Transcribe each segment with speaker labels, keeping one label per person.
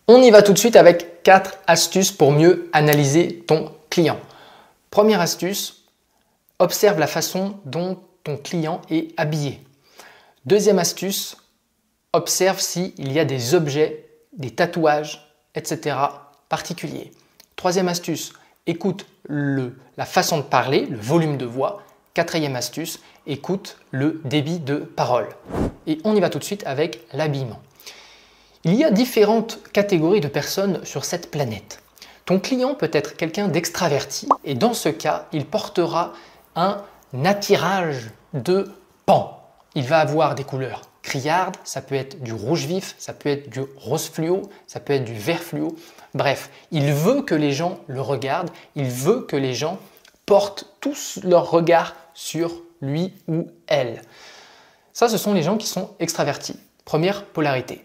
Speaker 1: On y va tout de suite avec 4 astuces pour mieux analyser ton client. Première astuce, observe la façon dont ton client est habillé. Deuxième astuce, observe s'il y a des objets, des tatouages, etc. particuliers. Troisième astuce, écoute la façon de parler, le volume de voix. Quatrième astuce, écoute le débit de parole. Et on y va tout de suite avec l'habillement. Il y a différentes catégories de personnes sur cette planète. Ton client peut être quelqu'un d'extraverti et dans ce cas, il portera un attirage de pan. Il va avoir des couleurs criardes, ça peut être du rouge vif, ça peut être du rose fluo, ça peut être du vert fluo. Bref, il veut que les gens le regardent, il veut que les gens portent tous leur regard sur lui ou elle. Ça, ce sont les gens qui sont extravertis. Première polarité.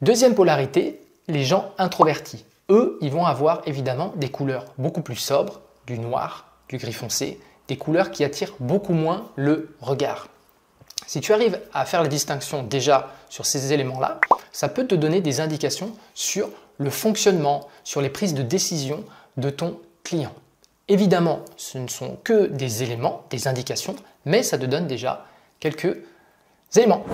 Speaker 1: Deuxième polarité, les gens introvertis. Eux, ils vont avoir évidemment des couleurs beaucoup plus sobres, du noir, du gris foncé, des couleurs qui attirent beaucoup moins le regard. Si tu arrives à faire la distinction déjà sur ces éléments-là, ça peut te donner des indications sur le fonctionnement, sur les prises de décision de ton client. Évidemment, ce ne sont que des éléments, des indications, mais ça te donne déjà quelques éléments.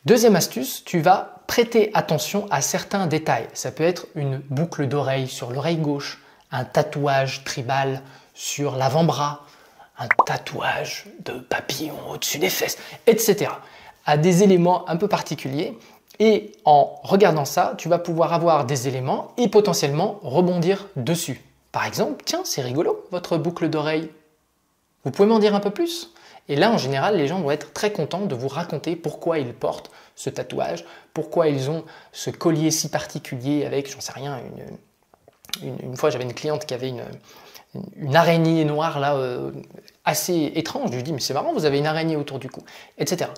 Speaker 1: Deuxième astuce, tu vas prêter attention à certains détails. Ça peut être une boucle d'oreille sur l'oreille gauche, un tatouage tribal sur l'avant-bras, un tatouage de papillon au-dessus des fesses, etc. À des éléments un peu particuliers. Et en regardant ça, tu vas pouvoir avoir des éléments et potentiellement rebondir dessus. Par exemple, tiens, c'est rigolo, votre boucle d'oreille. Vous pouvez m'en dire un peu plus ? Et là, en général, les gens vont être très contents de vous raconter pourquoi ils portent ce tatouage, pourquoi ils ont ce collier si particulier avec, j'en sais rien, une fois j'avais une cliente qui avait une araignée noire là, assez étrange. Je lui dis, mais c'est marrant, vous avez une araignée autour du cou, etc.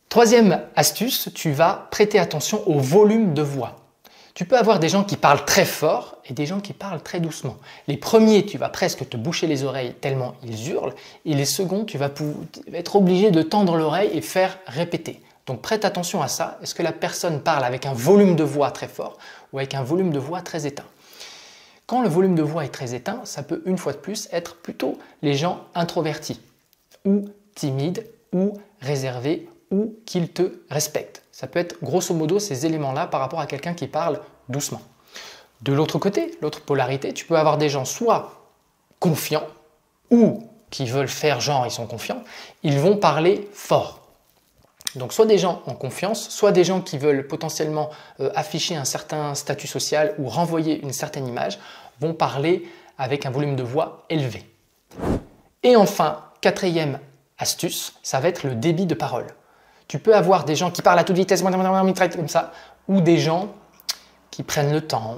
Speaker 1: Troisième astuce, tu vas prêter attention au volume de voix. Tu peux avoir des gens qui parlent très fort et des gens qui parlent très doucement. Les premiers, tu vas presque te boucher les oreilles tellement ils hurlent. Et les seconds, tu vas être obligé de tendre l'oreille et faire répéter. Donc prête attention à ça. Est-ce que la personne parle avec un volume de voix très fort ou avec un volume de voix très éteint? Quand le volume de voix est très éteint, ça peut une fois de plus être plutôt les gens introvertis ou timides ou réservés ou qu'ils te respectent. Ça peut être grosso modo ces éléments-là par rapport à quelqu'un qui parle doucement. De l'autre côté, l'autre polarité, tu peux avoir des gens soit confiants ou qui veulent faire genre ils sont confiants, ils vont parler fort. Donc soit des gens en confiance, soit des gens qui veulent potentiellement afficher un certain statut social ou renvoyer une certaine image, vont parler avec un volume de voix élevé. Et enfin, quatrième astuce, ça va être le débit de parole. Tu peux avoir des gens qui parlent à toute vitesse, comme ça, ou des gens qui prennent le temps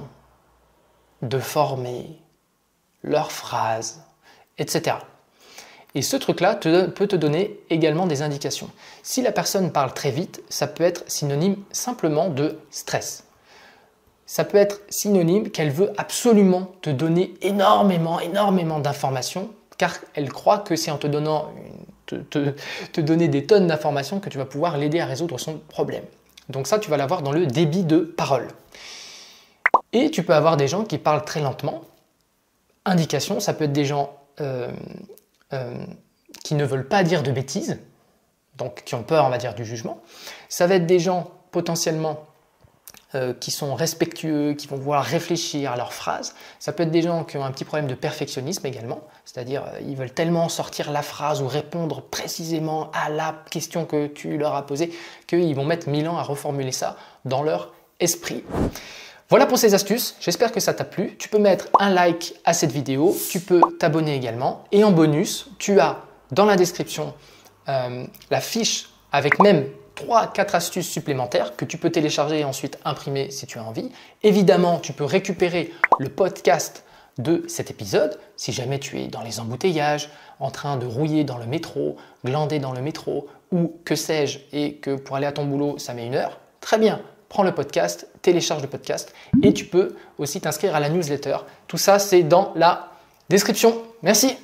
Speaker 1: de former leurs phrases, etc. Et ce truc-là peut te donner également des indications. Si la personne parle très vite, ça peut être synonyme simplement de stress. Ça peut être synonyme qu'elle veut absolument te donner énormément d'informations, car elle croit que c'est en te donnant te donner des tonnes d'informations que tu vas pouvoir l'aider à résoudre son problème. Donc ça, tu vas l'avoir dans le débit de parole. Et tu peux avoir des gens qui parlent très lentement. Indication, ça peut être des gens qui ne veulent pas dire de bêtises, donc qui ont peur, on va dire, du jugement. Ça va être des gens potentiellement qui sont respectueux, qui vont vouloir réfléchir à leurs phrases. Ça peut être des gens qui ont un petit problème de perfectionnisme également, c'est-à-dire ils veulent tellement sortir la phrase ou répondre précisément à la question que tu leur as posée qu'ils vont mettre 1000 ans à reformuler ça dans leur esprit. Voilà pour ces astuces, j'espère que ça t'a plu. Tu peux mettre un like à cette vidéo, tu peux t'abonner également et en bonus, tu as dans la description la fiche avec même 3-4 astuces supplémentaires que tu peux télécharger et ensuite imprimer si tu as envie. Évidemment, tu peux récupérer le podcast de cet épisode si jamais tu es dans les embouteillages, en train de rouiller dans le métro, glander dans le métro ou que sais-je et que pour aller à ton boulot, ça met 1 heure. Très bien, prends le podcast, télécharge le podcast et tu peux aussi t'inscrire à la newsletter. Tout ça, c'est dans la description. Merci.